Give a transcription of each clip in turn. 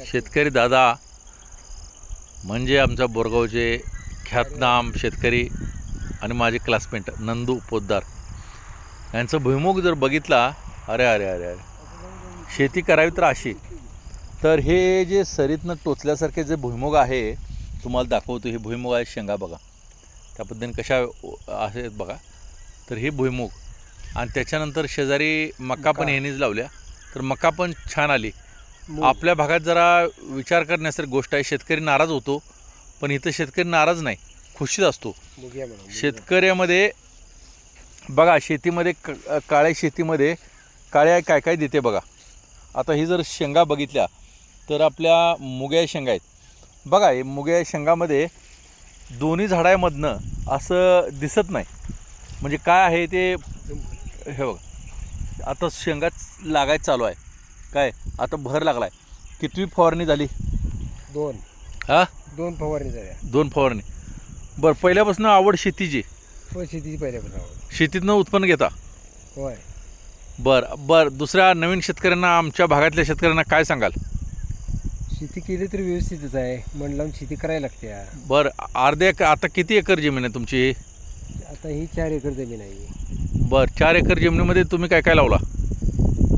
शेतकरी दादा म्हणजे आमच्या बोरगावचे ख्यातनाम शेतकरी आणि माझे क्लासमेट नंदू पोद्दार यांचं भुईमुग जर बघितला, अरे अरे अरे अरे शेती करावी तर अशी. तर हे जे सरीतनं टोचल्यासारखे जे भुईमुग आहे तुम्हाला दाखवतो. हे भुईमुग आहे, शेंगा बघा त्या पद्धतीने कशा आहेत बघा. तर हे भुईमुग आणि त्याच्यानंतर शेजारी मका पण ह्यांनीच लावल्या. तर मका पण छान आली. आपल्या भागात जरा विचार करण्यासारखी गोष्ट आहे. शेतकरी नाराज होतो, पण इथं शेतकरी नाराज नाही, खुशीत असतो. शेतकऱ्यामध्ये बघा, शेतीमध्ये काळ्या शेतीमध्ये काळ्या काय काय देते बघा. आता ही जर शेंगा बघितल्या तर आपल्या मुग्या शेंगा आहेत बघा. हे मुग्या शेंगामध्ये दोन्ही झाडांमधनं असं दिसत नाही, म्हणजे काय आहे ते. हे बघा, आता शेंगाच लागायचं चालू आहे. काय आता भर लागला आहे. कितवी फवारणी झाली? 2 फवारणी झाल्या. 2 फवारणी. बरं, पहिल्यापासून आवड शेतीची? हो, शेतीची पहिल्यापासून आवड. शेतीतनं उत्पन्न घेता? होय. बरं, दुसऱ्या नवीन शेतकऱ्यांना, आमच्या भागातल्या शेतकऱ्यांना काय सांगाल? शेती केली तर व्यवस्थितच आहे, मन लावून शेती करायला लागते. बरं, आता किती एकर जमीन आहे तुमची? आता ही 4 एकर जमीन आहे. बरं, 4 एकर जमिनीमध्ये तुम्ही काय काय लावला?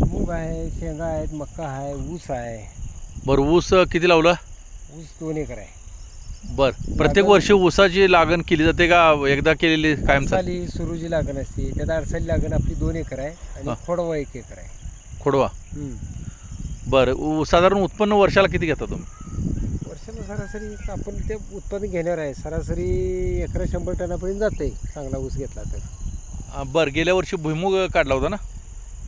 मूग आहे, शेंगा आहेत, मक्का आहे, ऊस आहे. बरं, ऊस किती लावला? ऊस 2 एकर आहे. बरं, प्रत्येक वर्षी ऊसाची लागण केली जाते का एकदा केलेली कायम? साली सुरूची लागण असते, त्यात अडसाली लागण आपली 2 एकर आहे आणि खोडवा 1 एकर आहे. खोडवा. बरं, साधारण उत्पन्न वर्षाला किती घेता तुम्ही? वर्षाला सरासरी आपण ते उत्पादन घेण्यावर आहे. सरासरी एकरा 100 टनापर्यंत जाते चांगला ऊस घेतला तर. बरं, गेल्या वर्षी भुईमुग काढला होता ना?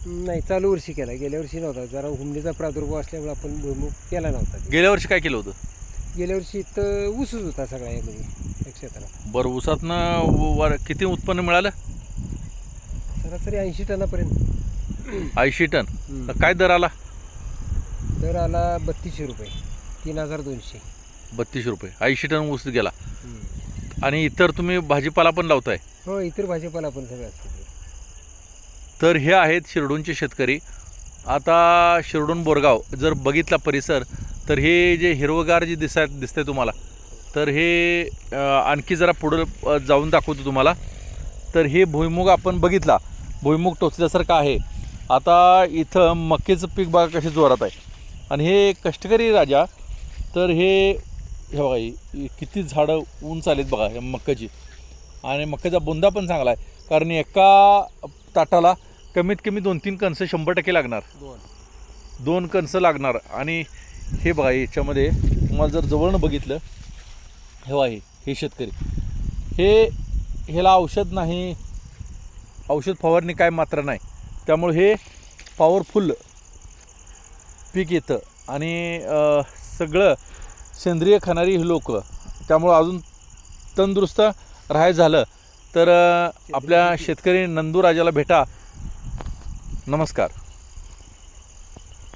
नाही, चालू वर्षी केला, गेल्या वर्षी नव्हता. जरा हुमणीचा प्रादुर्भाव असल्यामुळे आपण भुईमुग केला नव्हता. गेल्या वर्षी काय केलं होतं? गेल्या वर्षी तर ऊसच होता सगळ्या यामध्ये क्षेत्राला. बरं, ऊसातनं किती उत्पन्न मिळालं? सरासरी 80 टनापर्यंत. 80 टन. काय दर आला? दर आला 3200 रुपये, 3200. 32 रुपये 80 टन ऊस गेला. आणि इतर तुम्ही भाजीपाला पण लावताय? हो, इतर भाजीपाला पण सगळं असतं. तर हे आहेत शिरडूनचे शेतकरी. आता शिरडून बोरगाव जर बघितला परिसर, तर हे जे हिरवगार जे दिसतंय तुम्हाला, तर हे आणखी जरा पुढं जाऊन दाखवतो तुम्हाला. तर हे भुईमुग आपण बघितला, भुईमुग टोचल्यासारखं आहे. आता इथं मक्याचं पीक बघा कशी जोरात आहे. आणि हे कष्टकरी राजा, तर हे बघा किती झाडं उंच आलेत बघा या मक्याची. आणि मक्याचा बुंदा पण चांगला आहे, कारण एका ताटाला कमीत कमी 2-3 कणसं 100% लागणार. 2 कणसं लागणार. आणि हे बघा, याच्यामध्ये तुम्हाला जर जवळनं बघितलं, हे हे शेतकरी, ह्याला औषध नाही, औषध फवारणी काय मात्र नाही, त्यामुळे हे पॉवरफुल पीक येतं. आणि सगळं सेंद्रिय खाणारी ही लोक, त्यामुळं अजून तंदुरुस्त राहायचं झालं तर आपल्या शेतकरी नंदू राजाला भेटा. नमस्कार.